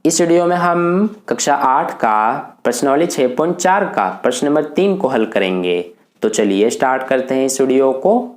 इस वीडियो में हम कक्षा 8 का प्रश्नावली 6.4 का प्रश्न नंबर 3 को हल करेंगे। तो चलिए स्टार्ट करते हैं इस वीडियो को।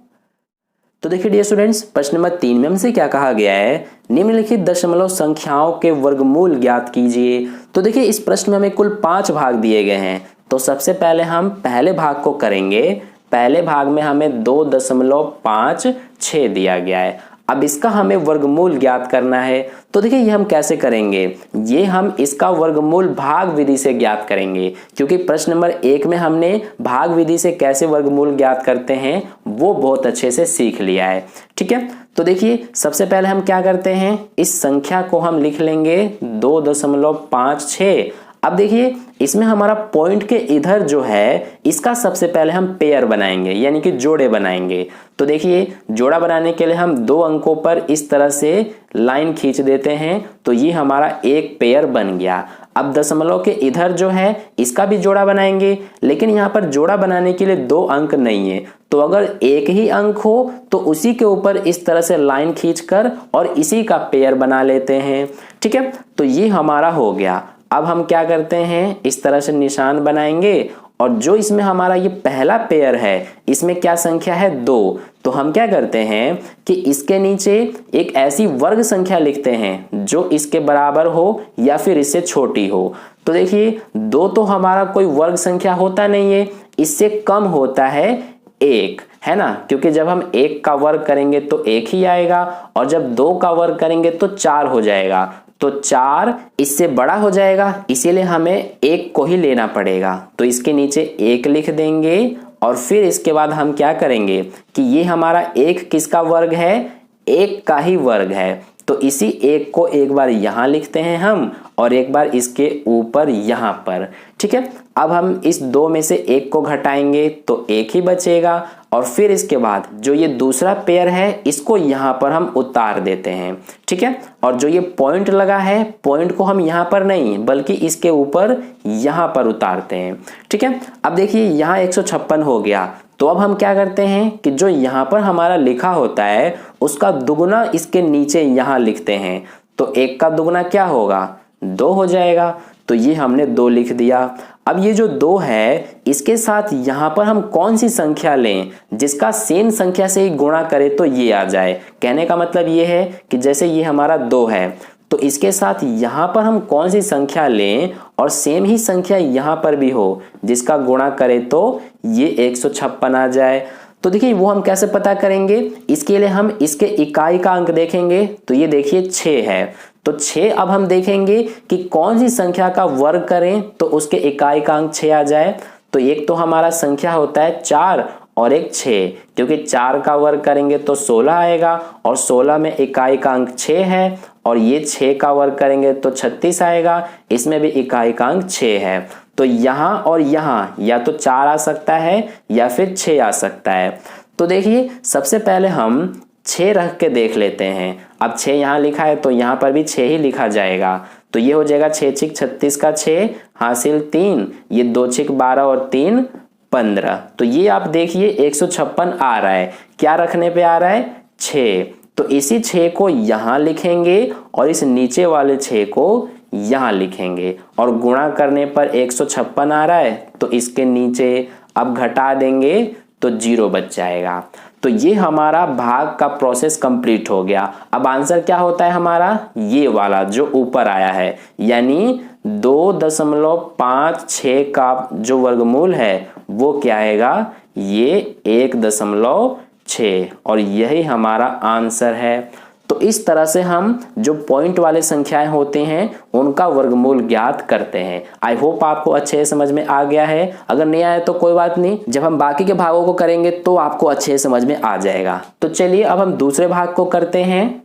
तो देखिए डियर स्टूडेंट्स, प्रश्न नंबर 3 में हमसे क्या कहा गया है, निम्नलिखित दशमलव संख्याओं के वर्गमूल ज्ञात कीजिए। तो देखिए इस प्रश्न में हमें कुल 5 भाग दिए गए हैं। तो सबसे पहले हम पहले भाग को करेंगे। पहले भाग में हमें 2.56 दिया गया है। अब इसका हमें वर्गमूल ज्ञात करना है। तो देखिए ये हम कैसे करेंगे, ये हम इसका वर्गमूल भाग विधि से ज्ञात करेंगे, क्योंकि प्रश्न नंबर 1 में हमने भाग विधि से कैसे वर्गमूल ज्ञात करते हैं वो बहुत अच्छे से सीख लिया है। ठीक है, तो देखिए सबसे पहले हम क्या करते हैं, इस संख्या को हम लिख लेंगे 2.56। अब देखिए इसमें हमारा पॉइंट के इधर जो है इसका सबसे पहले हम पेयर बनाएंगे, यानी कि जोड़े बनाएंगे। तो देखिए जोड़ा बनाने के लिए हम 2 अंकों पर इस तरह से लाइन खींच देते हैं, तो ये हमारा एक पेयर बन गया। अब दशमलव के इधर जो है इसका भी जोड़ा बनाएंगे, लेकिन यहाँ पर जोड़ा बनाने के लिए 2 अंक नहीं है, तो अगर एक ही अंक हो तो उसी के ऊपर इस तरह से लाइन खींचकर और इसी का पेयर बना लेते हैं। ठीक है, तो ये हमारा हो गया। अब हम क्या करते हैं, इस तरह से निशान बनाएंगे और जो इसमें हमारा ये पहला पेयर है इसमें क्या संख्या है 2, तो हम क्या करते हैं कि इसके नीचे एक ऐसी वर्ग संख्या लिखते हैं जो इसके बराबर हो या फिर इससे छोटी हो। तो देखिए 2 तो हमारा कोई वर्ग संख्या होता नहीं है, इससे कम होता है 1, है ना, क्योंकि जब हम 1 का वर्ग करेंगे तो 1 ही आएगा और जब 2 का वर्ग करेंगे तो 4 हो जाएगा। तो 4 इससे बड़ा हो जाएगा, इसीलिए हमें 1 को ही लेना पड़ेगा। तो इसके नीचे 1 लिख देंगे और फिर इसके बाद हम क्या करेंगे कि ये हमारा 1 किसका वर्ग है, 1 का ही वर्ग है। तो इसी 1 को एक बार यहाँ लिखते हैं हम और एक बार इसके ऊपर यहाँ पर। ठीक है, अब हम इस 2 में से 1 को घटाएंगे तो 1 ही बचेगा और फिर इसके बाद जो ये दूसरा पेयर है इसको यहाँ पर हम उतार देते हैं। ठीक है, और जो ये पॉइंट लगा है पॉइंट को हम यहाँ पर नहीं बल्कि इसके ऊपर यहाँ पर उतारते हैं। ठीक है, अब देखिए यहाँ 156 हो गया। तो अब हम क्या करते हैं कि जो यहाँ पर हमारा लिखा होता है उसका दुगुना इसके नीचे यहाँ लिखते हैं। तो 1 का दुगुना क्या होगा, 2 हो जाएगा। तो ये हमने 2 लिख दिया। अब ये जो 2 है इसके साथ यहाँ पर हम कौन सी संख्या लें जिसका सेम संख्या से ही गुणा करें तो ये आ जाए। कहने का मतलब ये है कि जैसे ये हमारा 2 है तो इसके साथ यहाँ पर हम कौन सी संख्या लें और सेम ही संख्या यहाँ पर भी हो जिसका गुणा करें तो ये 156 आ जाए। तो देखिए वो हम कैसे पता करेंगे, इसके लिए हम इसके इकाई का अंक देखेंगे। तो ये देखिए 6 है, तो 6 अब हम देखेंगे कि कौन सी संख्या का वर्ग करें तो उसके इकाई का अंक 6 आ जाए। तो एक तो हमारा संख्या होता है 4 और एक 6, क्योंकि 4 का वर्ग करेंगे तो 16 आएगा और 16 में इकाई का अंक 6 है और ये 6 का वर्ग करेंगे तो 36 आएगा, इसमें भी इकाई का अंक 6 है। तो यहाँ और यहाँ या तो 4 आ सकता है या फिर 6 आ सकता है। तो देखिए सबसे पहले हम 6 रख के देख लेते हैं। अब 6 यहाँ लिखा है तो यहाँ पर भी 6 ही लिखा जाएगा। तो ये हो जाएगा 6 छिक 36 का 6 हासिल 3, ये 2 छिक 12 और 3 15। तो ये आप देखिए 156 आ रहा है, क्या रखने पे आ रहा है, 6। तो इसी 6 को यहाँ लिखेंगे और इस नीचे वाले 6 को यहाँ लिखेंगे और गुणा करने पर 156 आ रहा है। तो इसके नीचे अब घटा देंगे तो 0 बच जाएगा। तो ये हमारा भाग का प्रोसेस कंप्लीट हो गया। अब आंसर क्या होता है हमारा, ये वाला जो ऊपर आया है, यानी 2.56 का जो वर्गमूल है वो क्या आएगा, ये 1.6 और यही हमारा आंसर है। तो इस तरह से हम जो पॉइंट वाले संख्याएं होते हैं उनका वर्गमूल ज्ञात करते हैं। आई होप आपको अच्छे से समझ में आ गया है। अगर नहीं आया तो कोई बात नहीं, जब हम बाकी के भागों को करेंगे तो आपको अच्छे से समझ में आ जाएगा। तो चलिए अब हम दूसरे भाग को करते हैं।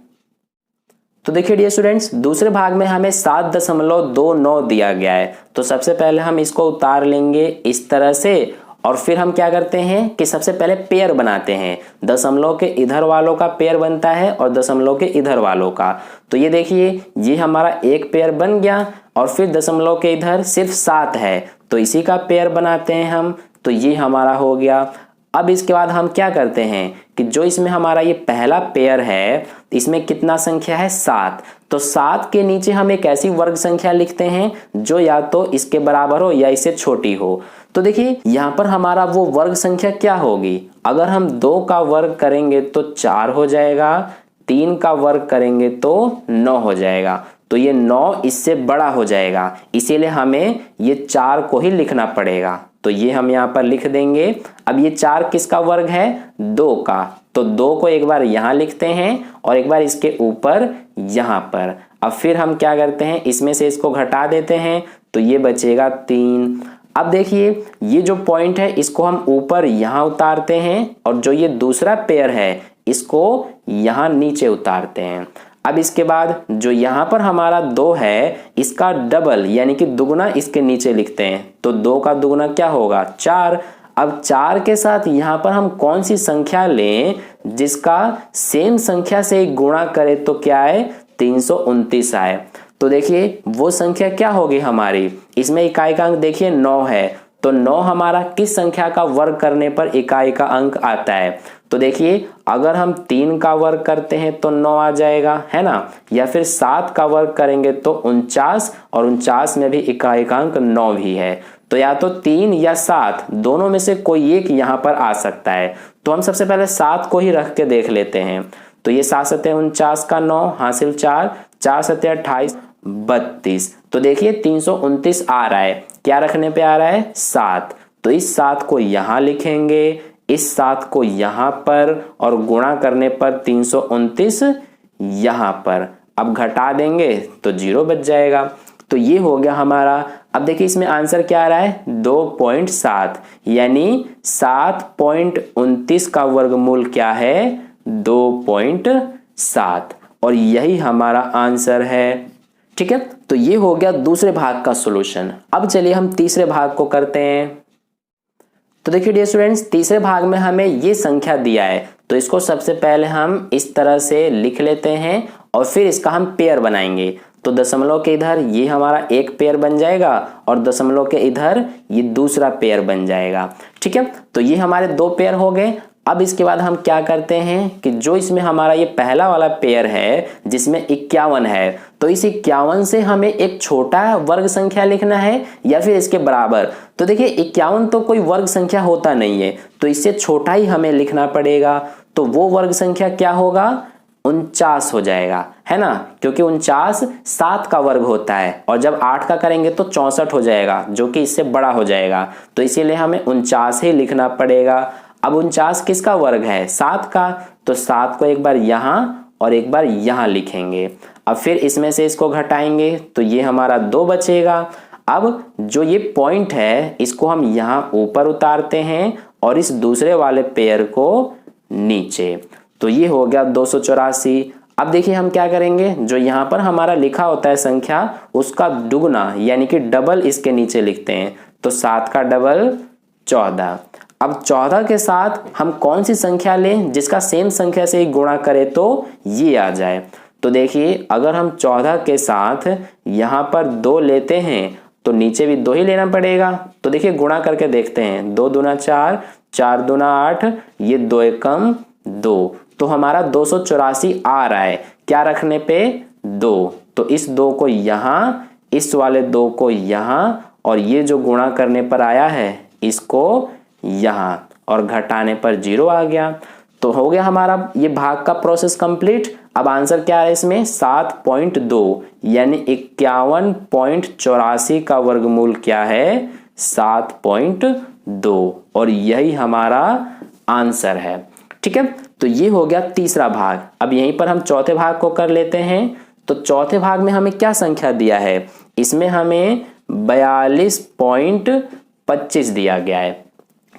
तो देखिए डियर स्टूडेंट्स, दूसरे भाग में हमें 7.29 दिया गया है। तो सबसे पहले हम इसको उतार लेंगे इस तरह से और फिर हम क्या करते हैं कि सबसे पहले पेयर बनाते हैं। दशमलव के इधर वालों का पेयर बनता है और दशमलव के इधर वालों का। तो ये देखिए ये हमारा एक पेयर बन गया और फिर दशमलव के इधर सिर्फ 7 है तो इसी का पेयर बनाते हैं हम। तो ये हमारा हो गया। अब इसके बाद हम क्या करते हैं कि जो इसमें हमारा ये पहला पेयर है, इसमें कितना संख्या है 7, तो 7 के नीचे हम एक ऐसी वर्ग संख्या लिखते हैं जो या तो इसके बराबर हो या इससे छोटी हो। तो देखिए यहाँ पर हमारा वो वर्ग संख्या क्या होगी, अगर हम 2 का वर्ग करेंगे तो 4 हो जाएगा, 3 का वर्ग करेंगे तो 9 हो जाएगा। तो ये 9 इससे बड़ा हो जाएगा, इसीलिए हमें ये 4 को ही लिखना पड़ेगा। तो ये हम यहाँ पर लिख देंगे। अब ये 4 किसका वर्ग है, 2 का, तो 2 को एक बार यहाँ लिखते हैं और एक बार इसके ऊपर यहाँ पर। अब फिर हम क्या करते हैं, इसमें से इसको घटा देते हैं, तो ये बचेगा 3। अब देखिए ये जो पॉइंट है इसको हम ऊपर यहाँ उतारते हैं और जो ये दूसरा पेयर है इसको यहाँ नीचे उतारते हैं। अब इसके बाद जो यहाँ पर हमारा 2 है इसका डबल यानी कि दुगुना इसके नीचे लिखते हैं, तो 2 का दुगुना क्या होगा, 4। अब 4 के साथ यहाँ पर हम कौन सी संख्या लें जिसका सेम संख्या से गुणा करें तो क्या है, 329 आए। तो देखिए वो संख्या क्या होगी हमारी, इसमें इकाई का अंक देखिए 9 है, तो 9 हमारा किस संख्या का वर्ग करने पर इकाई का अंक आता है। तो देखिए अगर हम 3 का वर्ग करते हैं तो 9 आ जाएगा, है ना, या फिर 7 का वर्ग करेंगे तो 49, और 49 में भी इकाई का अंक 9 भी है। तो या तो 3 या 7 दोनों में से कोई एक यहाँ पर आ सकता है। तो हम सबसे पहले 7 को ही रख के देख लेते हैं। तो ये 7 सत्ते 49 का 9 हासिल 4, 4 सत्ते 28 32। तो देखिए 329 आ रहा है, क्या रखने पे आ रहा है, 7। तो इस 7 को यहाँ लिखेंगे, इस 7 को यहाँ पर, और गुणा करने पर 329 यहाँ पर। अब घटा देंगे तो 0 बच जाएगा। तो ये हो गया हमारा। अब देखिए इसमें आंसर क्या आ रहा है, 2.7, यानी 7.29 का वर्गमूल क्या है, 2.7, और यही हमारा आंसर है। ठीक है, तो ये हो गया दूसरे भाग का सॉल्यूशन। अब चलिए हम तीसरे भाग को करते हैं। तो देखिए डियर स्टूडेंट्स, तीसरे भाग में हमें ये संख्या दिया है, तो इसको सबसे पहले हम इस तरह से लिख लेते हैं और फिर इसका हम पेयर बनाएंगे। तो दशमलव के इधर ये हमारा एक पेयर बन जाएगा और दशमलव के इधर ये दूसरा पेयर बन जाएगा। ठीक है, तो ये हमारे 2 पेयर हो गए। अब इसके बाद हम क्या करते हैं कि जो इसमें हमारा ये पहला वाला पेयर है जिसमें 51 है, तो इस 51 से हमें एक छोटा वर्ग संख्या लिखना है या फिर इसके बराबर। तो देखिए 51 तो कोई वर्ग संख्या होता नहीं है, तो इससे छोटा ही हमें लिखना पड़ेगा। तो वो वर्ग संख्या क्या होगा, 49 हो जाएगा, है ना, क्योंकि 49 7 का वर्ग होता है और जब 8 का करेंगे तो 64 हो जाएगा, जो कि इससे बड़ा हो जाएगा। तो इसीलिए हमें 49 ही लिखना पड़ेगा। अब 49 किसका वर्ग है, 7 का, तो 7 को एक बार यहाँ और एक बार यहाँ लिखेंगे। अब फिर इसमें से इसको घटाएंगे तो ये हमारा 2 बचेगा। अब जो ये पॉइंट है इसको हम यहाँ ऊपर उतारते हैं और इस दूसरे वाले पेयर को नीचे। तो ये हो गया 284। अब देखिए हम क्या करेंगे, जो यहाँ पर हमारा लिखा होता है संख्या उसका दुगुना यानी कि डबल इसके नीचे लिखते हैं। तो 7 का डबल 14। अब 14 के साथ हम कौन सी संख्या लें जिसका सेम संख्या से गुणा करें तो ये आ जाए। तो देखिए अगर हम 14 के साथ यहाँ पर 2 लेते हैं तो नीचे भी 2 ही लेना पड़ेगा। तो देखिए गुणा करके देखते हैं, 2 दूना 4, 4 दूना 8, ये 2 एकम 2, तो हमारा 284 आ रहा है, क्या रखने पे, 2। तो इस 2 को यहाँ, इस वाले 2 को यहाँ, और ये जो गुणा करने पर आया है इसको यहाँ, और घटाने पर 0 आ गया। तो हो गया हमारा ये भाग का प्रोसेस कंप्लीट। अब आंसर क्या है इसमें, 7.2, यानी 51.84 का वर्गमूल क्या है, 7.2, और यही हमारा आंसर है। ठीक है, तो ये हो गया तीसरा भाग। अब यहीं पर हम चौथे भाग को कर लेते हैं। तो चौथे भाग में हमें क्या संख्या दिया है, इसमें हमें 42.25 दिया गया है।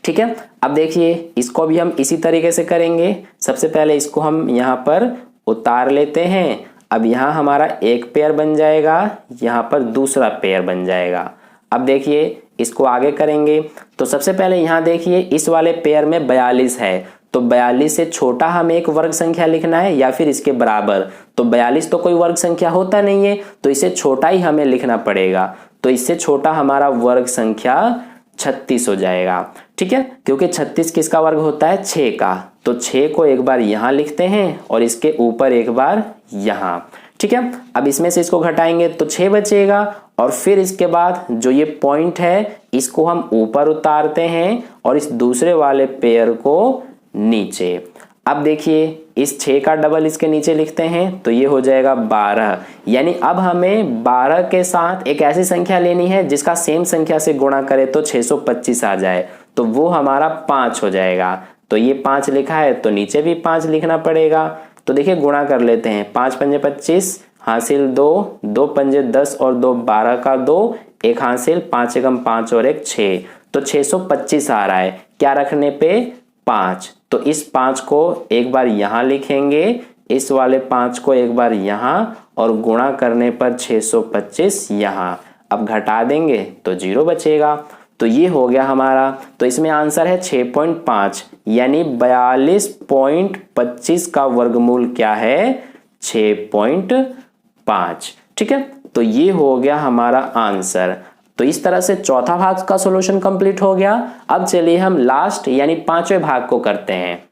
ठीक है, अब देखिए इसको भी हम इसी तरीके से करेंगे। सबसे पहले इसको हम यहाँ पर उतार लेते हैं। अब यहाँ हमारा एक पेयर बन जाएगा, यहाँ पर दूसरा पेयर बन जाएगा। अब देखिए इसको आगे करेंगे। तो सबसे पहले यहाँ देखिए इस वाले पेयर में 42 है, तो 42 से छोटा हमें एक वर्ग संख्या लिखना है या फिर इसके बराबर। तो 42 तो कोई वर्ग संख्या होता नहीं है, तो इससे छोटा ही हमें लिखना पड़ेगा। तो इससे छोटा हमारा वर्ग संख्या 36 हो जाएगा। ठीक है, क्योंकि 36 किसका वर्ग होता है? 6 का। तो 6 को एक बार यहां लिखते हैं और इसके ऊपर एक बार यहां। ठीक है, अब इसमें से इसको घटाएंगे तो 6 बचेगा और फिर इसके बाद जो ये पॉइंट है इसको हम ऊपर उतारते हैं और इस दूसरे वाले पेयर को नीचे। अब देखिए इस 6 का डबल इसके नीचे लिखते हैं तो ये हो जाएगा 12। यानी अब हमें 12 के साथ एक ऐसी संख्या लेनी है जिसका सेम संख्या से गुणा करे तो 625 आ जाए, तो वो हमारा 5 हो जाएगा। तो ये 5 लिखा है तो नीचे भी 5 लिखना पड़ेगा। तो देखिए गुणा कर लेते हैं, 5 पंजे 25 हासिल 2, 2 पंजे 10 और 2 12 का 2, 1 हासिल 5 एकम 5 और 1 6, तो 625 आ रहा है। क्या रखने पे? 5। तो इस 5 को एक बार यहां लिखेंगे, इस वाले 5 को एक बार यहां और गुणा करने पर 625 यहां। अब घटा देंगे तो 0 बचेगा। तो ये हो गया हमारा। तो इसमें आंसर है 6.5 यानी 42.25 का वर्गमूल क्या है? 6.5। ठीक है, तो ये हो गया हमारा आंसर। तो इस तरह से चौथा भाग का सॉल्यूशन कंप्लीट हो गया। अब चलिए हम लास्ट यानी 5वें भाग को करते हैं।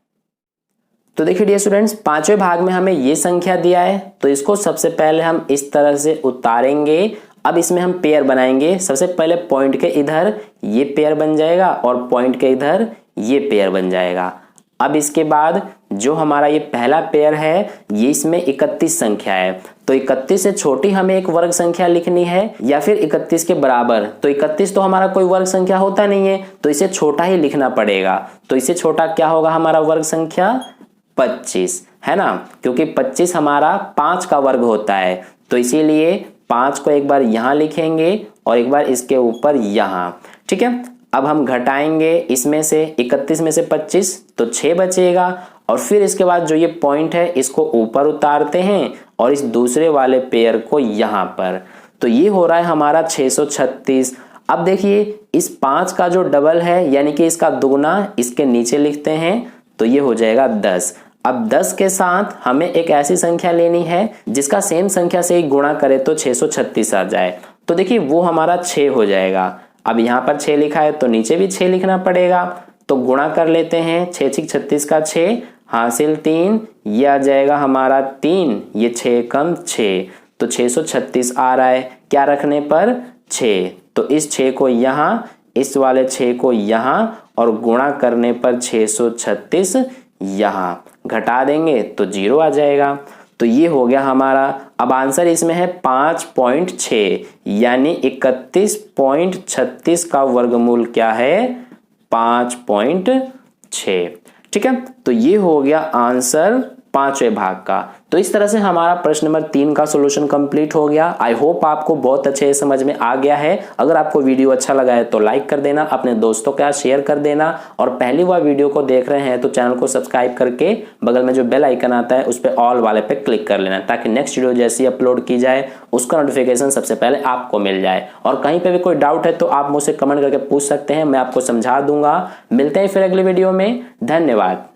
तो देखिए डियर स्टूडेंट्स, 5वें भाग में हमें ये संख्या दिया है तो इसको सबसे पहले हम इस तरह से उतारेंगे। अब इसमें हम पेयर बनाएंगे। सबसे पहले पॉइंट के इधर ये पेयर बन जाएगा और पॉइंट के इधर ये पेयर बन जाएगा। अब इसके बाद जो हमारा ये पहला पेयर है ये इसमें 31 संख्या है, तो 31 से छोटी हमें एक वर्ग संख्या लिखनी है या फिर 31 के बराबर। तो 31 तो हमारा कोई वर्ग संख्या होता नहीं है तो इसे छोटा ही लिखना पड़ेगा। तो इससे छोटा क्या होगा हमारा वर्ग संख्या? 25 है ना, क्योंकि 25 हमारा 5 का वर्ग होता है। तो इसीलिए 5 को एक बार यहां लिखेंगे और एक बार इसके ऊपर यहां। ठीक है, अब हम घटाएंगे इसमें से 31 में से 25 तो 6 बचेगा और फिर इसके बाद जो ये पॉइंट है इसको ऊपर उतारते हैं और इस दूसरे वाले पेयर को यहां पर। तो ये हो रहा है हमारा 636। अब देखिए इस 5 का जो डबल है यानी कि इसका दुगुना इसके नीचे लिखते हैं तो ये हो जाएगा 10। अब 10 के साथ हमें एक ऐसी संख्या लेनी है जिसका सेम संख्या से ही गुणा करे तो 636 आ जाए। तो देखिए वो हमारा 6 हो जाएगा। अब यहाँ पर 6 लिखा है तो नीचे भी 6 लिखना पड़ेगा। तो गुणा कर लेते हैं, 6 6 36 का 6 हासिल 3, ये आ जाएगा हमारा 3, ये 6 कम 6, तो 636 आ रहा है। क्या रखने पर? 6। तो इस 6 को यहाँ, इस वाले 6 को यहाँ और गुणा करने पर 636 यहाँ। घटा देंगे तो 0 आ जाएगा। तो ये हो गया हमारा। अब आंसर इसमें है 5.6 यानी 31.36 का वर्गमूल क्या है? 5.6। ठीक है, तो ये हो गया आंसर 5वें भाग का। तो इस तरह से हमारा प्रश्न नंबर 3 का सॉल्यूशन कंप्लीट हो गया। आई होप आपको बहुत अच्छे समझ में आ गया है। अगर आपको वीडियो अच्छा लगा है तो लाइक कर देना, अपने दोस्तों के साथ शेयर कर देना और पहली बार वीडियो को देख रहे हैं तो चैनल को सब्सक्राइब करके बगल में जो बेल आइकन आता है उस पर ऑल वाले पे क्लिक कर लेना ताकि नेक्स्ट वीडियो जैसी अपलोड की जाए उसका नोटिफिकेशन सबसे पहले आपको मिल जाए। और कहीं पर भी कोई डाउट है तो आप मुझसे कमेंट करके पूछ सकते हैं, मैं आपको समझा दूंगा। मिलते हैं फिर अगले वीडियो में। धन्यवाद।